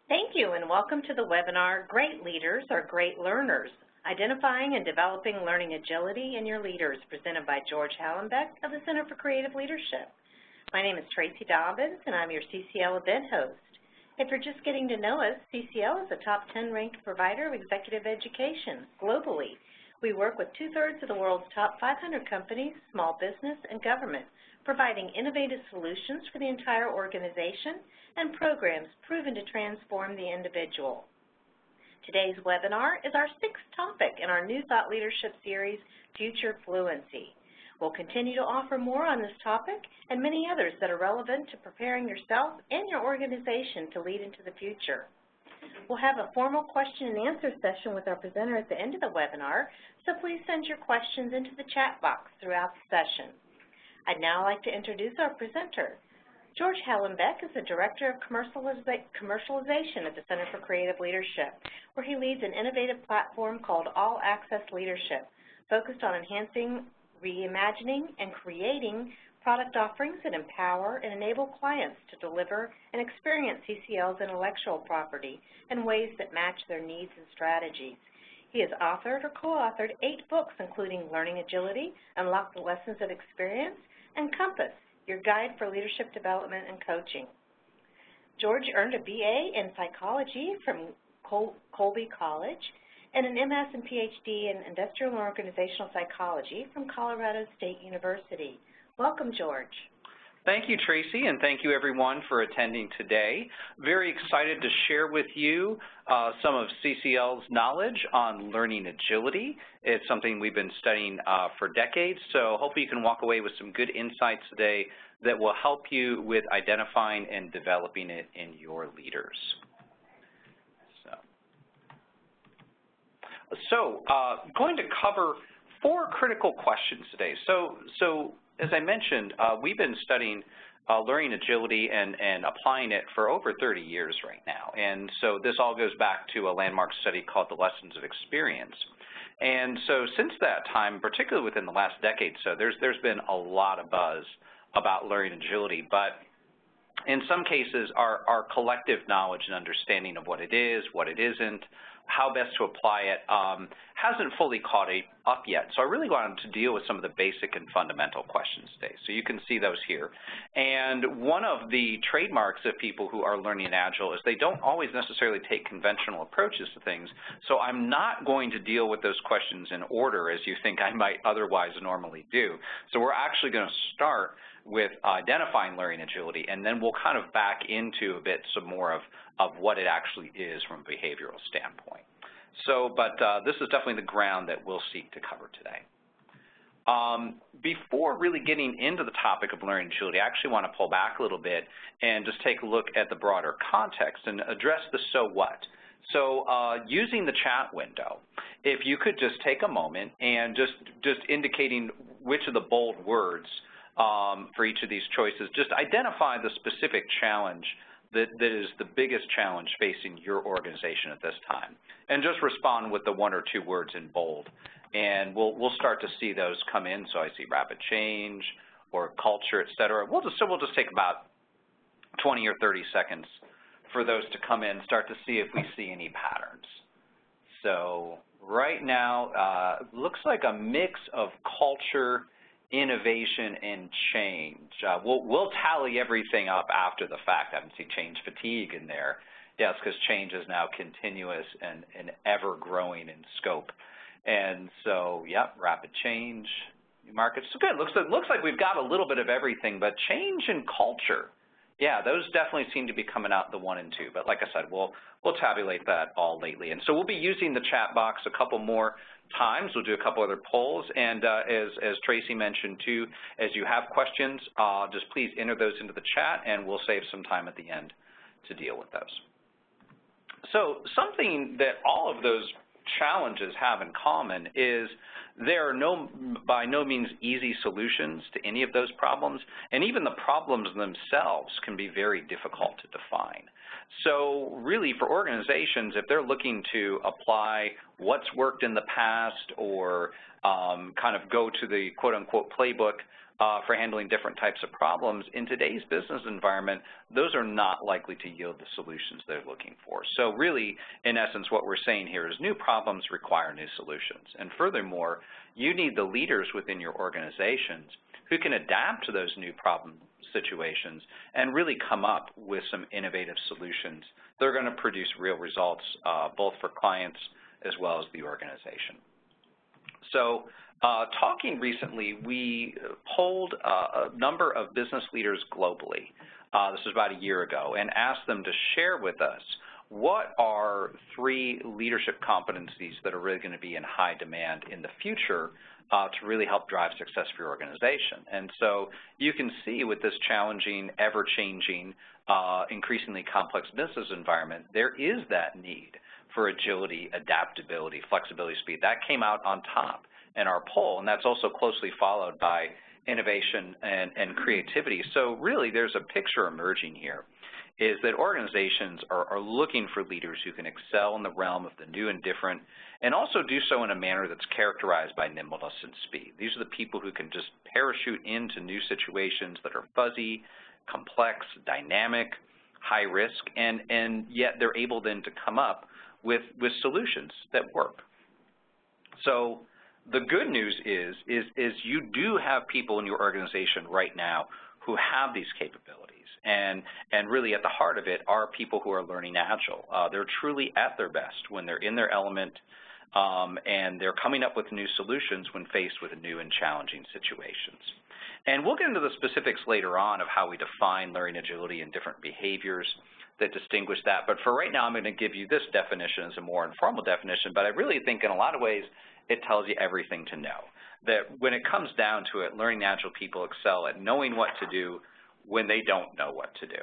Thank you, and welcome to the webinar, Great Leaders Are Great Learners, Identifying and Developing Learning Agility in Your Leaders, presented by George Hallenbeck of the Center for Creative Leadership. My name is Tracy Dobbins, and I'm your CCL event host. If you're just getting to know us, CCL is a top 10 ranked provider of executive education globally. We work with 2/3 of the world's top 500 companies, small business, and government, providing innovative solutions for the entire organization and programs proven to transform the individual. Today's webinar is our 6th topic in our New Thought Leadership series, Future Fluency. We'll continue to offer more on this topic and many others that are relevant to preparing yourself and your organization to lead into the future. We'll have a formal question and answer session with our presenter at the end of the webinar, so please send your questions into the chat box throughout the session. I'd now like to introduce our presenter. George Hallenbeck is the Director of Commercialization at the Center for Creative Leadership, where he leads an innovative platform called All Access Leadership, focused on enhancing, reimagining, and creating product offerings that empower and enable clients to deliver and experience CCL's intellectual property in ways that match their needs and strategies. He has authored or co-authored 8 books, including Learning Agility, Unlock the Lessons of Experience, and Compass, your guide for leadership development and coaching. George earned a BA in psychology from Colby College and an MS and PhD in industrial and organizational psychology from Colorado State University. Welcome, George. Thank you, Tracy, and thank you everyone for attending today. Very excited to share with you some of CCL's knowledge on learning agility. It's something we've been studying for decades, so hopefully you can walk away with some good insights today that will help you with identifying and developing it in your leaders. So going to cover 4 critical questions today. So as I mentioned, we've been studying learning agility and applying it for over 30 years right now. And so this all goes back to a landmark study called the Lessons of Experience. And so since that time, particularly within the last decade, so there's been a lot of buzz about learning agility. But in some cases, our collective knowledge and understanding of what it is, what it isn't, how best to apply it hasn't fully caught up yet. So I really wanted to deal with some of the basic and fundamental questions today. So you can see those here. And one of the trademarks of people who are learning Agile is they don't always necessarily take conventional approaches to things. So I'm not going to deal with those questions in order as you think I might otherwise normally do. So we're actually going to start with identifying learning agility, and then we'll kind of back into a bit some more of what it actually is from a behavioral standpoint. So, but this is definitely the ground that we'll seek to cover today. Before really getting into the topic of learning agility, I actually want to pull back a little bit and just take a look at the broader context and address the so what. So using the chat window, if you could just take a moment and just indicating which of the bold words for each of these choices, just identify the specific challenge that is the biggest challenge facing your organization at this time, and just respond with the 1 or 2 words in bold. And we'll start to see those come in. So I see rapid change or culture, et cetera. We'll just take about 20 or 30 seconds for those to come in, start to see if we see any patterns. So right now, looks like a mix of culture, innovation, and change. We'll tally everything up after the fact. I haven't seen change fatigue in there. Yes, because change is now continuous and ever-growing in scope. And so, yep, rapid change, new markets. So good. Looks like we've got a little bit of everything, but change and culture, yeah, those definitely seem to be coming out the 1 and 2. But like I said, we'll tabulate that all lately. And so we'll be using the chat box a couple more times. We'll do a couple other polls. And as Tracy mentioned too, as you have questions, just please enter those into the chat, and we'll save some time at the end to deal with those. So something that all of those challenges have in common is there are by no means easy solutions to any of those problems, and even the problems themselves can be very difficult to define. So really for organizations, if they're looking to apply what's worked in the past or kind of go to the quote-unquote playbook for handling different types of problems, in today's business environment, those are not likely to yield the solutions they're looking for. So really, in essence, what we're saying here is new problems require new solutions. And furthermore, you need the leaders within your organizations who can adapt to those new problem situations and really come up with some innovative solutions that are going to produce real results both for clients as well as the organization. So talking recently, we polled a number of business leaders globally, this was about a year ago, and asked them to share with us what are 3 leadership competencies that are really going to be in high demand in the future to really help drive success for your organization. And so you can see with this challenging, ever-changing, increasingly complex business environment, there is that need for agility, adaptability, flexibility, speed. That came out on top in our poll, and that's also closely followed by innovation and creativity. So really there's a picture emerging here, is that organizations are looking for leaders who can excel in the realm of the new and different, and also do so in a manner that's characterized by nimbleness and speed. These are the people who can just parachute into new situations that are fuzzy, complex, dynamic, high risk, and yet they're able then to come up with solutions that work. So the good news is you do have people in your organization right now who have these capabilities, and really at the heart of it are people who are learning Agile. They're truly at their best when they're in their element, and they're coming up with new solutions when faced with new and challenging situations. And we'll get into the specifics later on of how we define learning agility and different behaviors that distinguish that. But for right now, I'm going to give you this definition as a more informal definition, but I really think in a lot of ways it tells you everything to know. That when it comes down to it, learning Agile people excel at knowing what to do when they don't know what to do.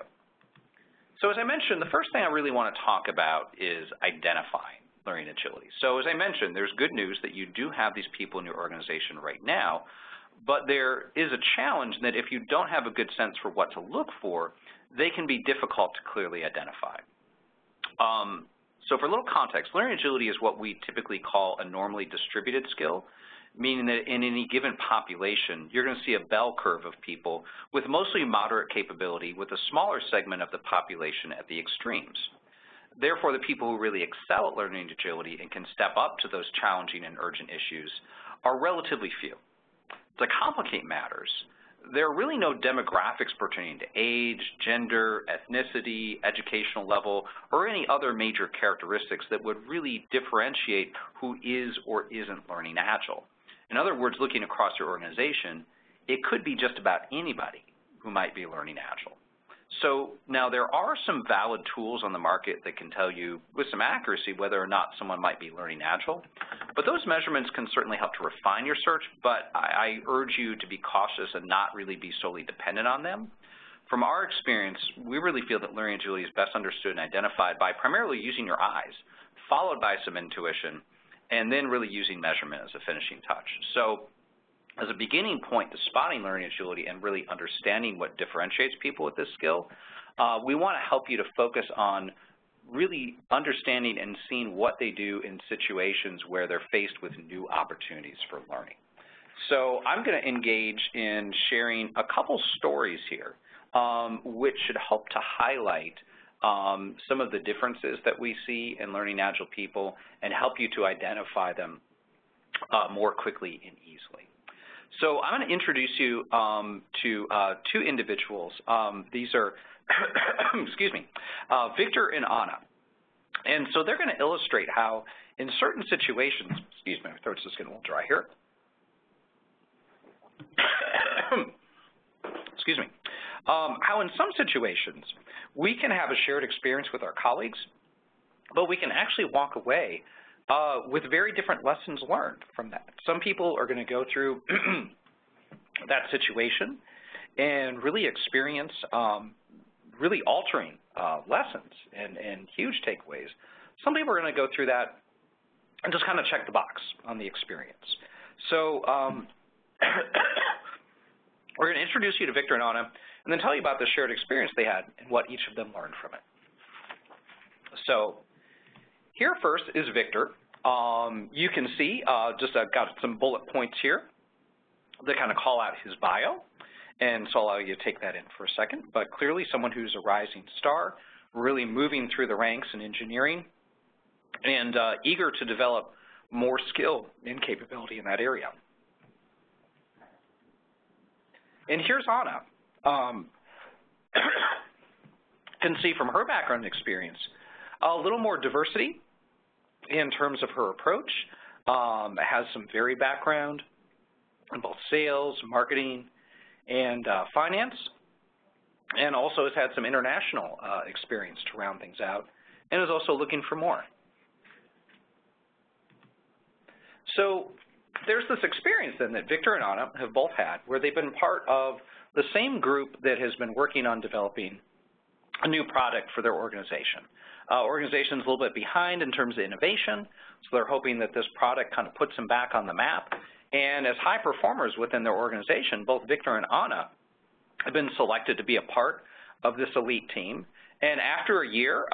So as I mentioned, the first thing I really want to talk about is identifying learning agility. So as I mentioned, there's good news that you do have these people in your organization right now, but there is a challenge that if you don't have a good sense for what to look for, they can be difficult to clearly identify. So for a little context, learning agility is what we typically call a normally distributed skill, meaning that in any given population, you're going to see a bell curve of people with mostly moderate capability with a smaller segment of the population at the extremes. Therefore, the people who really excel at learning agility and can step up to those challenging and urgent issues are relatively few. To complicate matters, there are really no demographics pertaining to age, gender, ethnicity, educational level, or any other major characteristics that would really differentiate who is or isn't learning Agile. In other words, looking across your organization, it could be just about anybody who might be learning Agile. So now there are some valid tools on the market that can tell you with some accuracy whether or not someone might be learning Agile, but those measurements can certainly help to refine your search, but I urge you to be cautious and not really be solely dependent on them. From our experience, we really feel that learning agility is best understood and identified by primarily using your eyes, followed by some intuition, and then really using measurement as a finishing touch. So as a beginning point to spotting learning agility and really understanding what differentiates people with this skill, we want to help you to focus on really understanding and seeing what they do in situations where they're faced with new opportunities for learning. So I'm going to engage in sharing a couple stories here, which should help to highlight some of the differences that we see in learning Agile people and help you to identify them more quickly and easily. So I'm going to introduce you to 2 individuals. These are, excuse me, Victor and Anna. And so they're going to illustrate how in certain situations, excuse me, my throat's just getting a little dry here. Excuse me. How in some situations we can have a shared experience with our colleagues, but we can actually walk away with very different lessons learned from that. Some people are going to go through that situation and really experience really altering lessons and huge takeaways. Some people are going to go through that and just kind of check the box on the experience. So we're going to introduce you to Victor and Anna and then tell you about the shared experience they had and what each of them learned from it. So here first is Victor. You can see, I've got some bullet points here. that kind of call out his bio, and so I'll allow you to take that in for a second. But clearly someone who's a rising star, really moving through the ranks in engineering, and eager to develop more skill and capability in that area. And here's Anna. Can see from her background and experience a little more diversity in terms of her approach. Has some varied background in both sales, marketing, and finance, and also has had some international experience to round things out, and is also looking for more. So there's this experience then that Victor and Anna have both had where they've been part of the same group that has been working on developing a new product for their organization. Organization's a little bit behind in terms of innovation, so they're hoping that this product kind of puts them back on the map. And as high performers within their organization, both Victor and Anna have been selected to be a part of this elite team. And after a year,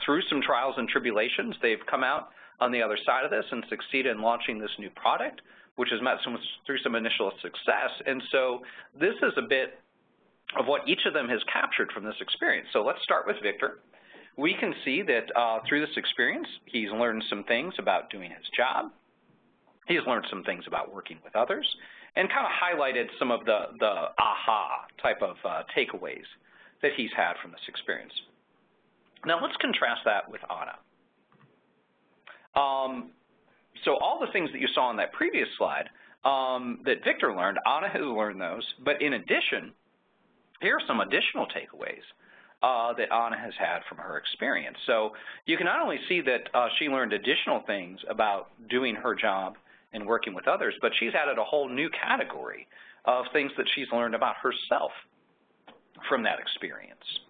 through some trials and tribulations, they've come out on the other side of this and succeeded in launching this new product, which has met through some initial success. And so this is a bit of what each of them has captured from this experience. So let's start with Victor. We can see that through this experience, he's learned some things about doing his job. He's learned some things about working with others, and kind of highlighted some of the aha type of takeaways that he's had from this experience. Now let's contrast that with Anna. So all the things that you saw on that previous slide that Victor learned, Anna has learned those, but in addition, here are some additional takeaways that Anna has had from her experience. So you can not only see that she learned additional things about doing her job and working with others, but she's added a whole new category of things that she's learned about herself from that experience.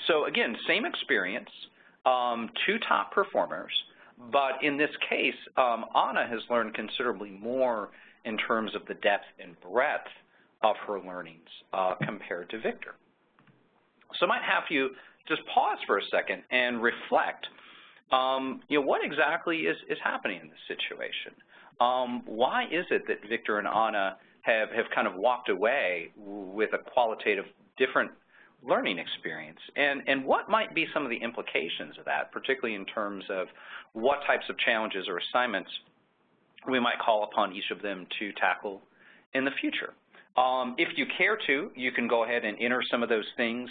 So again, same experience, two top performers, but in this case, Anna has learned considerably more in terms of the depth and breadth of her learnings compared to Victor. So I might have you just pause for a second and reflect, what exactly is happening in this situation? Why is it that Victor and Anna have kind of walked away with a qualitative different learning experience? And what might be some of the implications of that, particularly in terms of what types of challenges or assignments we might call upon each of them to tackle in the future? If you care to, you can go ahead and enter some of those things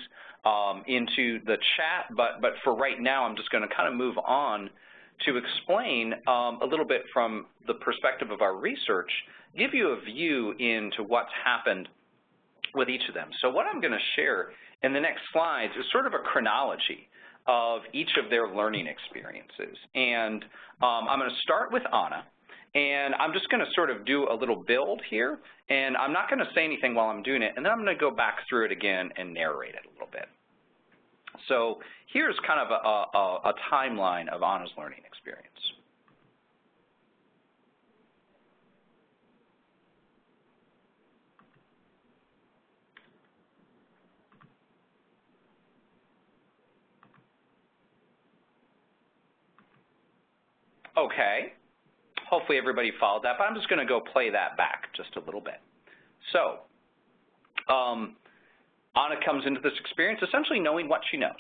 into the chat, but for right now, I'm just going to kind of move on to explain a little bit from the perspective of our research, give you a view into what's happened with each of them. So what I'm going to share in the next slides is sort of a chronology of each of their learning experiences. And I'm going to start with Anna. And I'm just going to sort of do a little build here, and I'm not going to say anything while I'm doing it, and then I'm going to go back through it again and narrate it a little bit. So here's kind of a timeline of Anna's learning experience. Okay. Hopefully everybody followed that, but I'm just going to go play that back just a little bit. So Anna comes into this experience essentially knowing what she knows.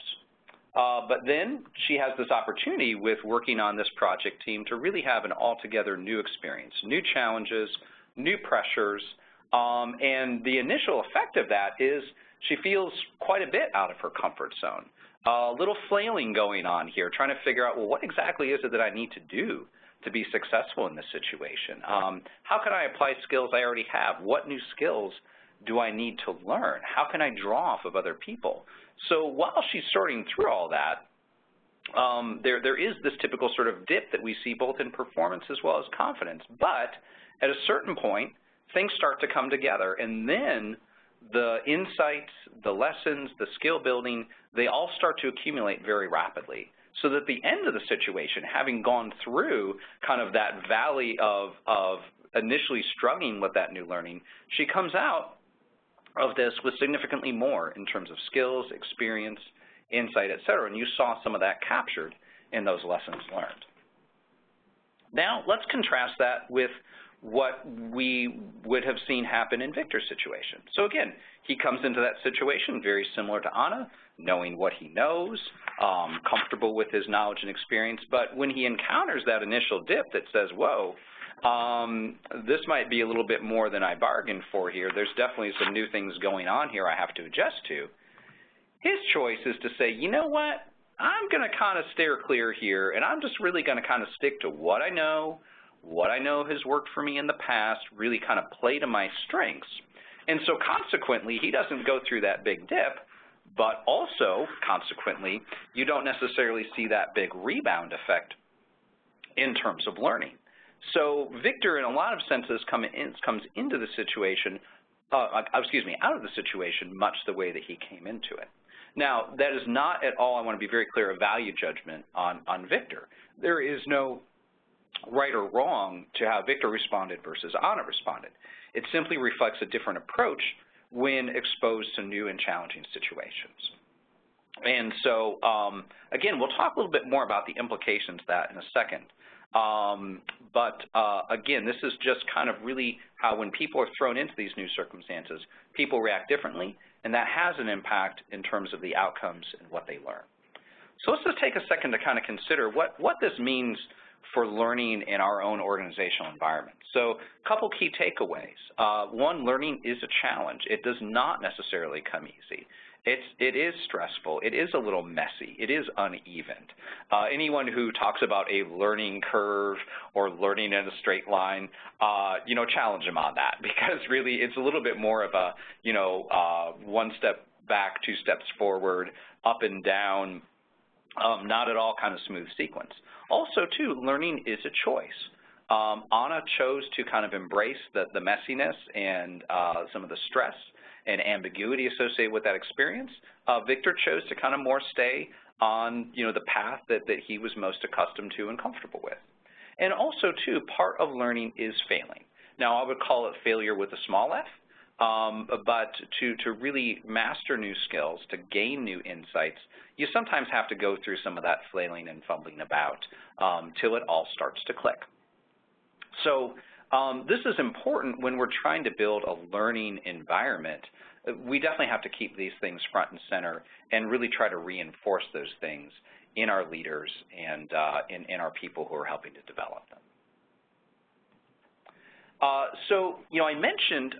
But then she has this opportunity with working on this project team to really have an altogether new experience, new challenges, new pressures, and the initial effect of that is she feels quite a bit out of her comfort zone. A little flailing going on here, trying to figure out, well, what exactly is it that I need to do to be successful in this situation? How can I apply skills I already have? What new skills do I need to learn? How can I draw off of other people? So while she's sorting through all that, there is this typical sort of dip that we see both in performance as well as confidence. But at a certain point, things start to come together, and then the insights, the lessons, the skill building, they all start to accumulate very rapidly. So that at the end of the situation, having gone through kind of that valley of initially struggling with that new learning, she comes out of this with significantly more in terms of skills, experience, insight, et cetera. And you saw some of that captured in those lessons learned. Now, let's contrast that with what we would have seen happen in Victor's situation. So again, he comes into that situation very similar to Anna, knowing what he knows, comfortable with his knowledge and experience, but when he encounters that initial dip that says, whoa, this might be a little bit more than I bargained for here, there's definitely some new things going on here I have to adjust to, his choice is to say, you know what, I'm going to kind of steer clear here, and I'm just really going to kind of stick to what I know has worked for me in the past, really kind of play to my strengths. And so consequently, he doesn't go through that big dip, but also, consequently, you don't necessarily see that big rebound effect in terms of learning. So Victor, in a lot of senses, comes into the situation, out of the situation much the way that he came into it. Now, that is not at all, I want to be very clear, a value judgment on Victor. There is no right or wrong to how Victor responded versus Anna responded. It simply reflects a different approach when exposed to new and challenging situations. And so, again, we'll talk a little bit more about the implications of that in a second. Again, this is just kind of really how when people are thrown into these new circumstances, people react differently, and that has an impact in terms of the outcomes and what they learn. So let's just take a second to kind of consider what this means for learning in our own organizational environment. So a couple key takeaways. One, learning is a challenge. It does not necessarily come easy. It is stressful. It is a little messy. It is uneven. Anyone who talks about a learning curve or learning in a straight line, challenge them on that, because really it's a little bit more of a, one step back, two steps forward, up and down, not at all kind of smooth sequence. Also, too, learning is a choice. Anna chose to kind of embrace the messiness and some of the stress and ambiguity associated with that experience. Victor chose to kind of more stay on, the path that he was most accustomed to and comfortable with. And also, too, part of learning is failing. Now, I would call it failure with a small f, but to really master new skills, to gain new insights, you sometimes have to go through some of that flailing and fumbling about till it all starts to click. So this is important when we're trying to build a learning environment. We definitely have to keep these things front and center and really try to reinforce those things in our leaders and in our people who are helping to develop them. I mentioned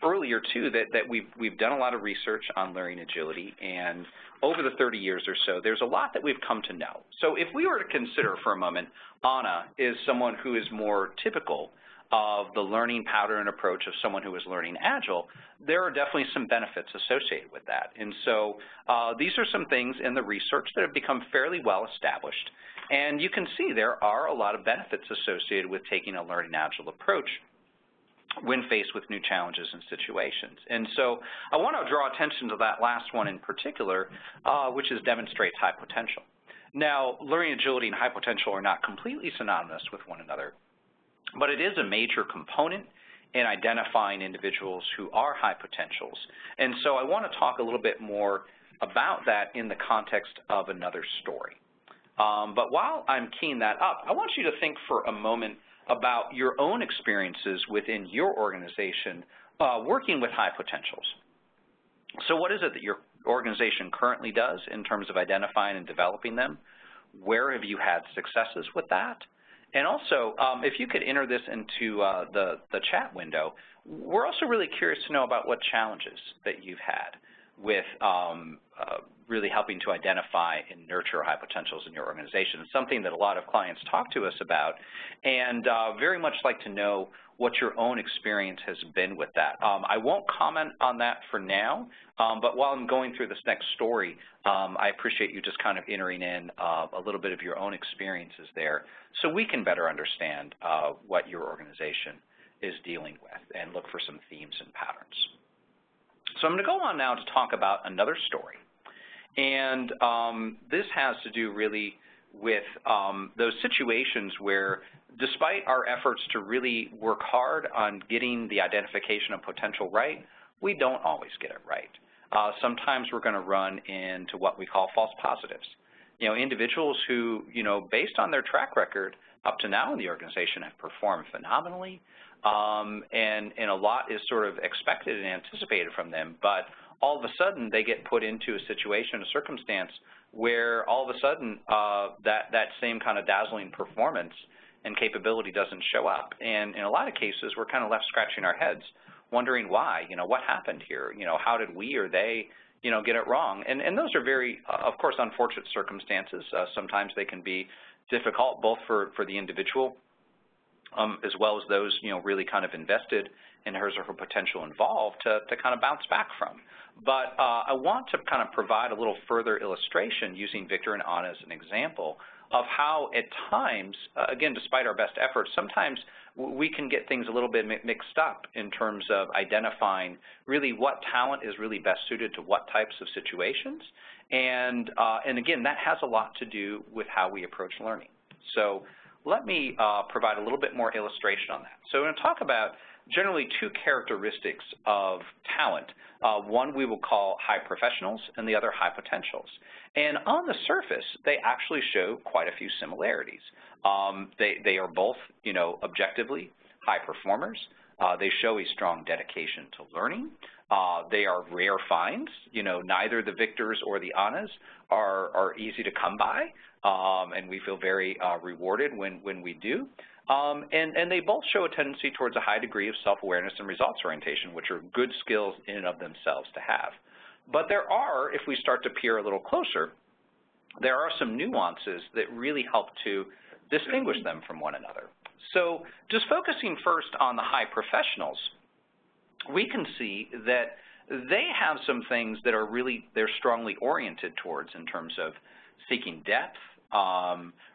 earlier, too, that we've done a lot of research on learning agility, and over the 30 years or so, there's a lot that we've come to know. So if we were to consider for a moment Anna is someone who is more typical of the learning pattern approach of someone who is learning Agile, there are definitely some benefits associated with that. And so these are some things in the research that have become fairly well established. And you can see there are a lot of benefits associated with taking a learning Agile approach when faced with new challenges and situations. And so I want to draw attention to that last one in particular, which is demonstrates high potential. Now, learning agility and high potential are not completely synonymous with one another, but it is a major component in identifying individuals who are high potentials. And so I want to talk a little bit more about that in the context of another story. But while I'm keying that up, I want you to think for a moment about your own experiences within your organization working with high potentials. So what is it that your organization currently does in terms of identifying and developing them? Where have you had successes with that? And also, if you could enter this into the chat window, we're also really curious to know about what challenges that you've had with really helping to identify and nurture high potentials in your organization. It's something that a lot of clients talk to us about, and very much like to know what your own experience has been with that. I won't comment on that for now, but while I'm going through this next story, I appreciate you just kind of entering in a little bit of your own experiences there so we can better understand what your organization is dealing with and look for some themes and patterns. So I'm going to go on now to talk about another story. And this has to do really with those situations where, despite our efforts to really work hard on getting the identification of potential right, we don't always get it right. Sometimes we're going to run into what we call false positives. Individuals who, based on their track record, up to now in the organization have performed phenomenally, and a lot is sort of expected and anticipated from them, but all of a sudden they get put into a situation, a circumstance, where all of a sudden that same kind of dazzling performance and capability doesn't show up. And in a lot of cases, we're kind of left scratching our heads, wondering why, what happened here? How did we or they, get it wrong? And those are very, of course, unfortunate circumstances. Sometimes they can be difficult both for the individual as well as those, really kind of invested in hers or her potential involved to kind of bounce back from. But I want to kind of provide a little further illustration using Victor and Anna as an example of how at times, again, despite our best efforts, sometimes we can get things a little bit mixed up in terms of identifying really what talent is really best suited to what types of situations. And again, that has a lot to do with how we approach learning. So let me provide a little bit more illustration on that. So we're going to talk about generally two characteristics of talent. One we will call high professionals and the other high potentials. And on the surface, they actually show quite a few similarities. They are both, objectively high performers. They show a strong dedication to learning. They are rare finds. Neither the Victors or the Annas are easy to come by, and we feel very rewarded when we do. And they both show a tendency towards a high degree of self-awareness and results orientation, which are good skills in and of themselves to have. But there are, if we start to peer a little closer, there are some nuances that really help to distinguish them from one another. So just focusing first on the high professionals, we can see that they have some things that are really, they're strongly oriented towards in terms of seeking depth,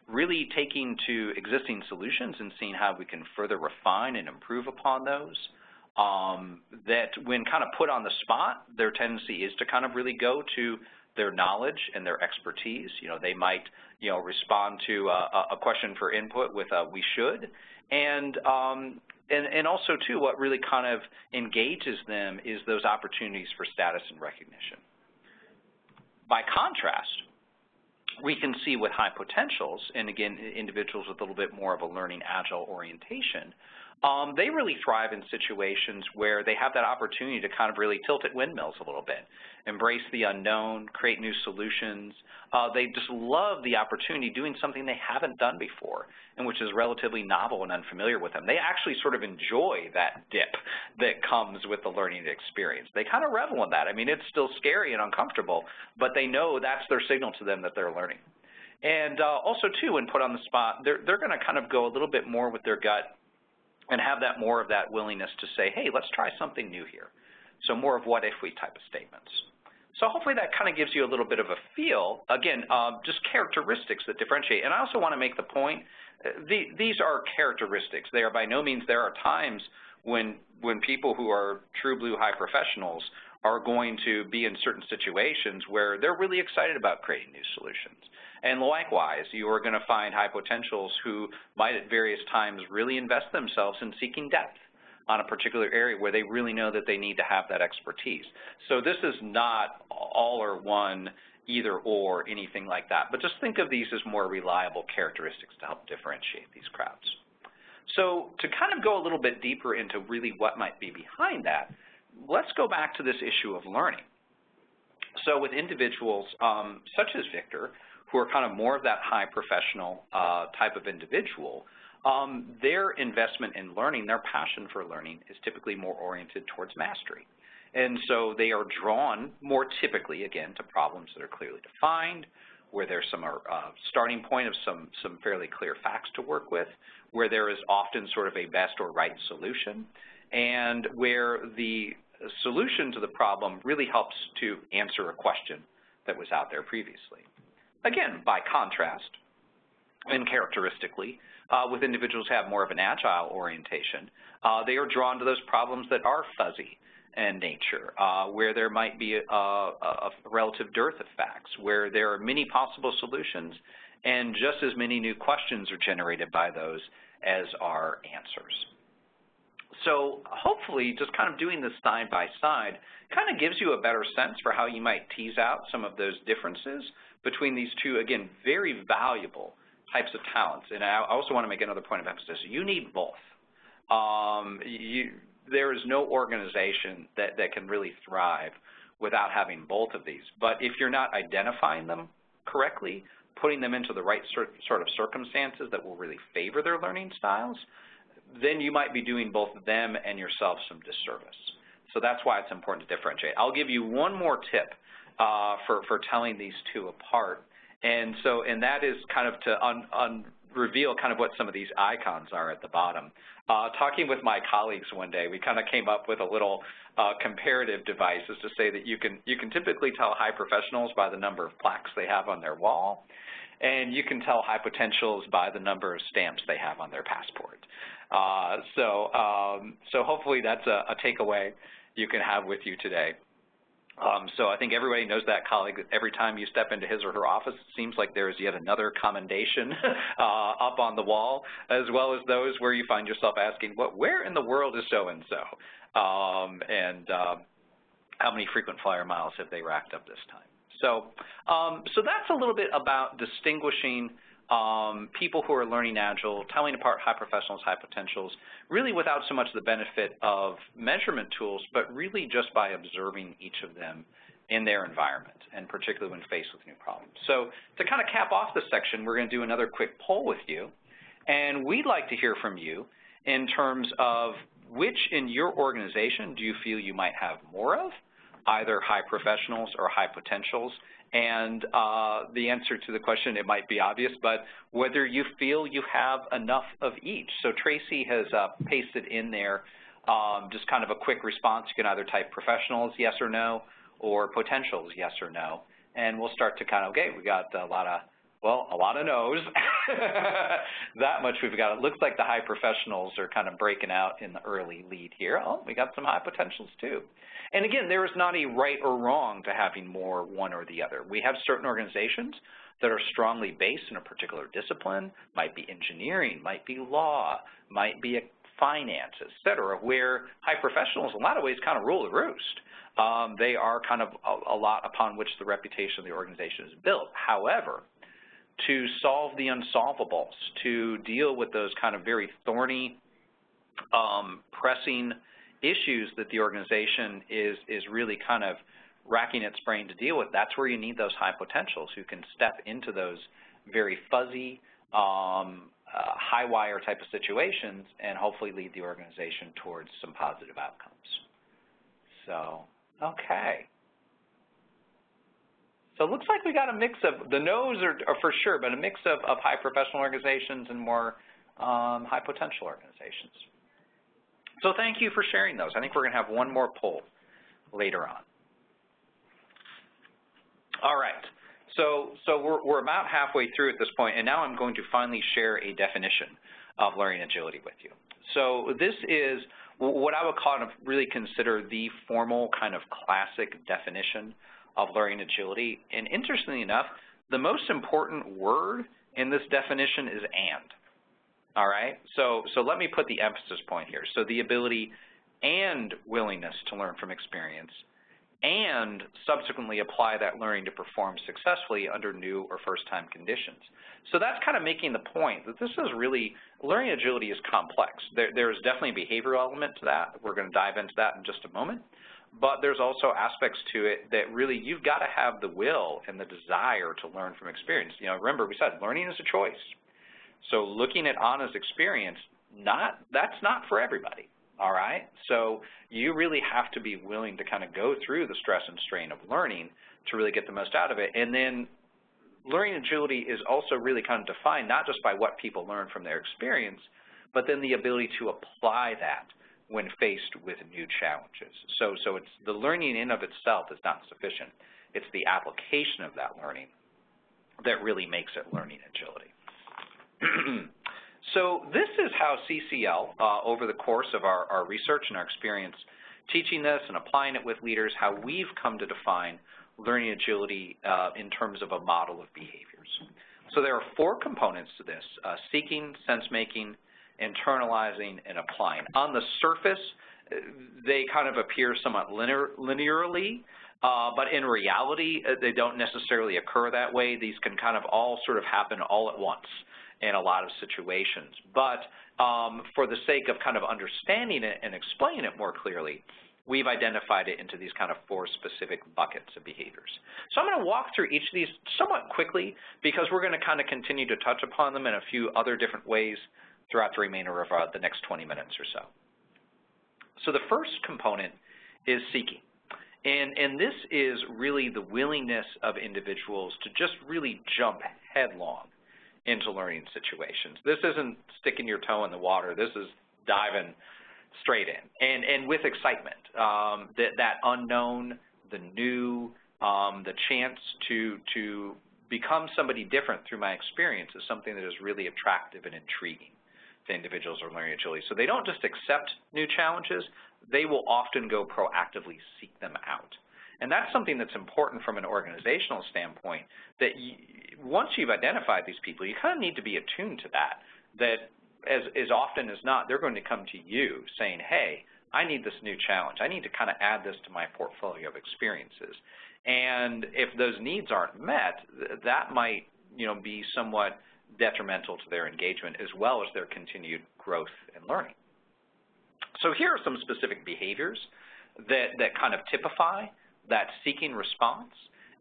really taking to existing solutions and seeing how we can further refine and improve upon those. That when kind of put on the spot, their tendency is to kind of really go to their knowledge and their expertise. They might, respond to a question for input with a "we should," and also too, what really kind of engages them is those opportunities for status and recognition. By contrast, we can see with high potentials, and again, individuals with a little bit more of a learning agile orientation, they really thrive in situations where they have that opportunity to kind of really tilt at windmills a little bit, embrace the unknown, create new solutions. They just love the opportunity doing something they haven't done before and which is relatively novel and unfamiliar with them. They actually sort of enjoy that dip that comes with the learning experience. They kind of revel in that. I mean, it's still scary and uncomfortable, but they know that's their signal to them that they're learning. And also, too, when put on the spot, they're going to kind of go a little bit more with their gut and have that more of that willingness to say, hey, let's try something new here. So more of what if we type of statements. So hopefully that kind of gives you a little bit of a feel, again, just characteristics that differentiate. And I also want to make the point, these are characteristics. They are by no means, there are times when people who are true blue high professionals are going to be in certain situations where they're really excited about creating new solutions. And likewise, you are going to find high potentials who might at various times really invest themselves in seeking depth on a particular area where they really know that they need to have that expertise. So this is not all or one, either or, anything like that. But just think of these as more reliable characteristics to help differentiate these crowds. So to kind of go a little bit deeper into really what might be behind that, let's go back to this issue of learning. So with individuals such as Victor, who are kind of more of that high professional type of individual, their investment in learning, their passion for learning is typically more oriented towards mastery. And so they are drawn more typically, again, to problems that are clearly defined, where there's some starting point of some fairly clear facts to work with, where there is often sort of a best or right solution, and where the solution to the problem really helps to answer a question that was out there previously. Again, by contrast, and characteristically, with individuals who have more of an agile orientation, they are drawn to those problems that are fuzzy in nature, where there might be a relative dearth of facts, where there are many possible solutions, and just as many new questions are generated by those as are answers. So hopefully just kind of doing this side by side kind of gives you a better sense for how you might tease out some of those differences between these two, again, very valuable types of talents. And I also want to make another point of emphasis. You need both. There is no organization that can really thrive without having both of these. But if you're not identifying them correctly, putting them into the right sort of circumstances that will really favor their learning styles, then you might be doing both them and yourself some disservice. So that's why it's important to differentiate. I'll give you one more tip for telling these two apart, and that is kind of to reveal kind of what some of these icons are at the bottom. Talking with my colleagues one day, we kind of came up with a little comparative device, is to say that you can typically tell high professionals by the number of plaques they have on their wall, and you can tell high potentials by the number of stamps they have on their passport. So hopefully that's a takeaway you can have with you today. So I think everybody knows that colleague that every time you step into his or her office, it seems like there's yet another commendation up on the wall, as well as those where you find yourself asking, where in the world is so-and-so? And how many frequent flyer miles have they racked up this time? So that's a little bit about distinguishing people who are learning Agile, telling apart high professionals, high potentials, really without so much the benefit of measurement tools, but really just by observing each of them in their environment, and particularly when faced with new problems. So to kind of cap off this section, we're going to do another quick poll with you, and we'd like to hear from you in terms of which in your organization do you feel you might have more of, either high professionals or high potentials. And the answer to the question, it might be obvious, but whether you feel you have enough of each. So Tracy has pasted in there just kind of a quick response. You can either type professionals, yes or no, or potentials, yes or no. And we'll start to kind of, okay, we got a lot of no's. That much we've got. It looks like the high professionals are kind of breaking out in the early lead here. Oh, we got some high potentials too. And again, there is not a right or wrong to having more one or the other. We have certain organizations that are strongly based in a particular discipline, might be engineering, might be law, might be finance, et cetera, where high professionals in a lot of ways kind of rule the roost. They are kind of a lot upon which the reputation of the organization is built. However, to solve the unsolvables, to deal with those kind of very thorny, pressing issues that the organization is really kind of racking its brain to deal with, that's where you need those high potentials who can step into those very fuzzy, high wire type of situations and hopefully lead the organization towards some positive outcomes. So, okay. So it looks like we got a mix of, the no's are for sure, but a mix of high professional organizations and more high potential organizations. So thank you for sharing those. I think we're going to have one more poll later on. All right. So we're about halfway through at this point, and now I'm going to finally share a definition of learning agility with you. So this is what I would kind of really consider the formal kind of classic definition of learning agility. And interestingly enough, the most important word in this definition is and. All right, so let me put the emphasis point here. So the ability and willingness to learn from experience and subsequently apply that learning to perform successfully under new or first-time conditions. So that's kind of making the point that this is really, learning agility is complex. There's definitely a behavioral element to that. We're going to dive into that in just a moment. But there's also aspects to it that really you've got to have the will and the desire to learn from experience. You know, remember we said learning is a choice. So looking at Anna's experience, that's not for everybody, all right? So you really have to be willing to kind of go through the stress and strain of learning to really get the most out of it. And then learning agility is also really kind of defined not just by what people learn from their experience, but then the ability to apply that when faced with new challenges. So it's the learning in of itself is not sufficient. It's the application of that learning that really makes it learning agility. So this is how CCL, over the course of our research and our experience teaching this and applying it with leaders, how we've come to define learning agility in terms of a model of behaviors. So there are 4 components to this: seeking, sense-making, internalizing, and applying. On the surface, they kind of appear somewhat linearly, but in reality, they don't necessarily occur that way. These can kind of all sort of happen all at once. in a lot of situations. But for the sake of kind of understanding it and explaining it more clearly, we've identified it into these kind of 4 specific buckets of behaviors. So I'm going to walk through each of these somewhat quickly because we're going to kind of continue to touch upon them in a few other different ways throughout the remainder of the next 20 minutes or so. So the first component is seeking. And this is really the willingness of individuals to just really jump headlong into learning situations. This isn't sticking your toe in the water. This is diving straight in, and with excitement. That unknown, the new, the chance to become somebody different through my experience is something that is really attractive and intriguing to individuals who are learning agility. So they don't just accept new challenges, they will often go proactively seek them out. And that's something that's important from an organizational standpoint, that once you've identified these people, you kind of need to be attuned to that as often as not, they're going to come to you saying, hey, I need this new challenge. I need to kind of add this to my portfolio of experiences. And if those needs aren't met, that might, be somewhat detrimental to their engagement as well as their continued growth and learning. So here are some specific behaviors that kind of typify that seeking response.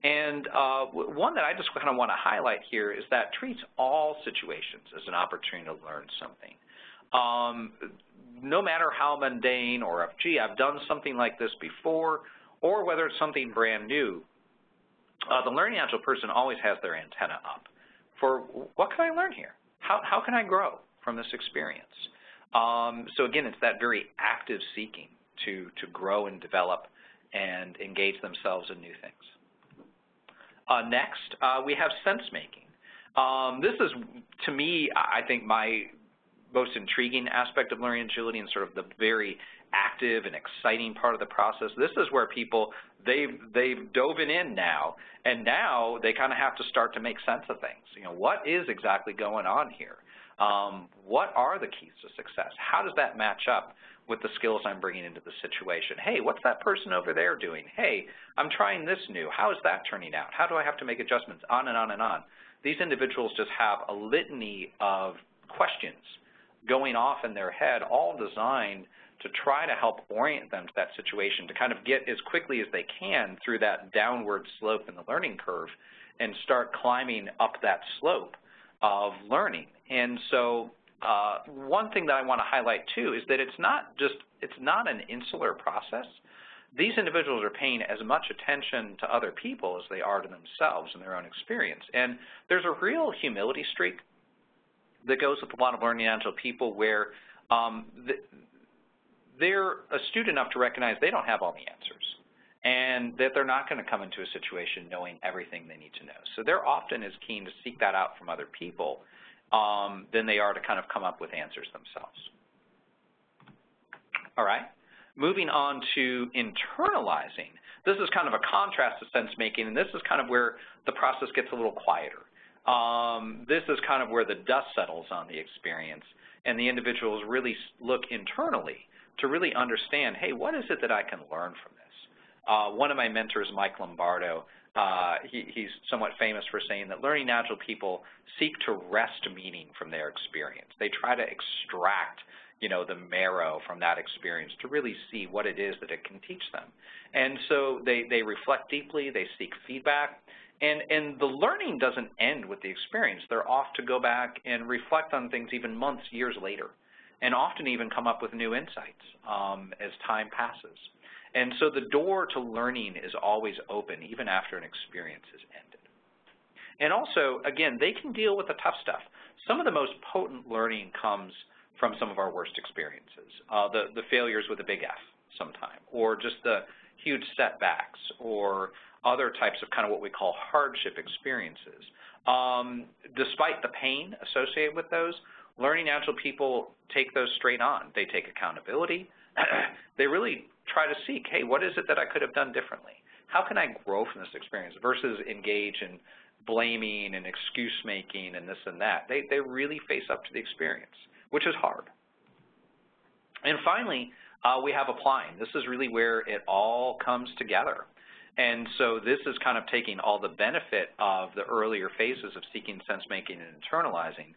And one that I just kind of want to highlight here is that treats all situations as an opportunity to learn something. No matter how mundane or if, gee, I've done something like this before, or whether it's something brand new, the learning agile person always has their antenna up for what can I learn here? How can I grow from this experience? So again, it's that very active seeking to grow and develop and engage themselves in new things. Next, we have sense-making. This is, to me, I think my most intriguing aspect of learning agility and sort of the very active and exciting part of the process. This is where people, they've dove in now, and now they kind of have to start to make sense of things. What is exactly going on here? What are the keys to success? How does that match up with the skills I'm bringing into the situation? Hey, what's that person over there doing? Hey, I'm trying this new. How is that turning out? How do I have to make adjustments? On and on and on. These individuals just have a litany of questions going off in their head, all designed to try to help orient them to that situation, to kind of get as quickly as they can through that downward slope in the learning curve and start climbing up that slope of learning. And so one thing that I want to highlight too is that it's not an insular process. These individuals are paying as much attention to other people as they are to themselves and their own experience. And there's a real humility streak that goes with a lot of learning agile people where they're astute enough to recognize they don't have all the answers and that they're not going to come into a situation knowing everything they need to know. So they're often as keen to seek that out from other people than they are to kind of come up with answers themselves. All right, moving on to internalizing. This is kind of a contrast to sense making, and this is kind of where the process gets a little quieter. This is kind of where the dust settles on the experience, and the individuals really look internally to really understand, hey, what is it that I can learn from this? One of my mentors, Mike Lombardo, he's somewhat famous for saying that learning agile people seek to wrest meaning from their experience. They try to extract, the marrow from that experience to really see what it is that it can teach them. And so they reflect deeply, they seek feedback, and the learning doesn't end with the experience. They're off to go back and reflect on things even months, years later, and often even come up with new insights as time passes. And so the door to learning is always open, even after an experience has ended. And also, again, they can deal with the tough stuff. Some of the most potent learning comes from some of our worst experiences, the failures with a big F sometime, or just the huge setbacks, or other types of kind of what we call hardship experiences. Despite the pain associated with those, learning agile people take those straight on. They take accountability. They really try to seek, hey, what is it that I could have done differently? How can I grow from this experience versus engage in blaming and excuse making and this and that? They really face up to the experience, which is hard. And finally, we have applying. This is really where it all comes together. And so this is kind of taking all the benefit of the earlier phases of seeking, sense making, and internalizing,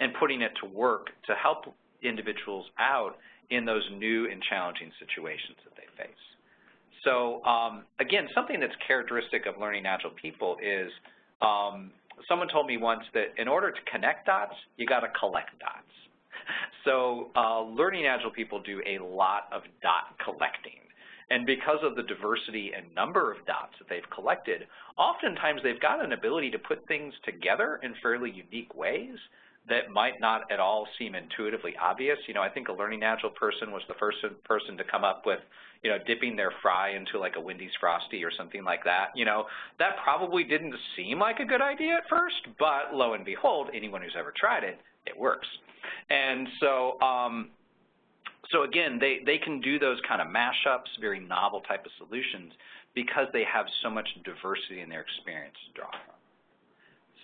and putting it to work to help individuals out in those new and challenging situations that they face. So again, something that's characteristic of learning agile people is someone told me once that in order to connect dots, you got to collect dots. So learning agile people do a lot of dot collecting. And because of the diversity and number of dots that they've collected, oftentimes they've got an ability to put things together in fairly unique ways that might not at all seem intuitively obvious. You know, I think a learning agile person was the first person to come up with, you know, dipping their fry into like a Wendy's Frosty or something like that. You know, that probably didn't seem like a good idea at first, but lo and behold, anyone who's ever tried it, it works. And so, so again, they can do those kind of mashups, very novel type of solutions, because they have so much diversity in their experience to draw from.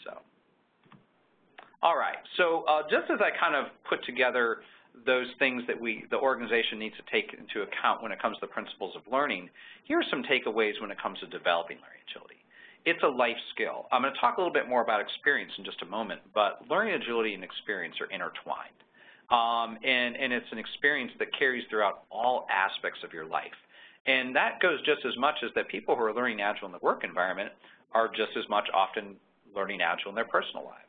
So, all right. So just as I kind of put together those things that the organization needs to take into account when it comes to the principles of learning, here are some takeaways when it comes to developing learning agility. It's a life skill. I'm going to talk a little bit more about experience in just a moment, but learning agility and experience are intertwined. And it's an experience that carries throughout all aspects of your life. And that goes just as much as that people who are learning agile in the work environment are just as much often learning agile in their personal lives.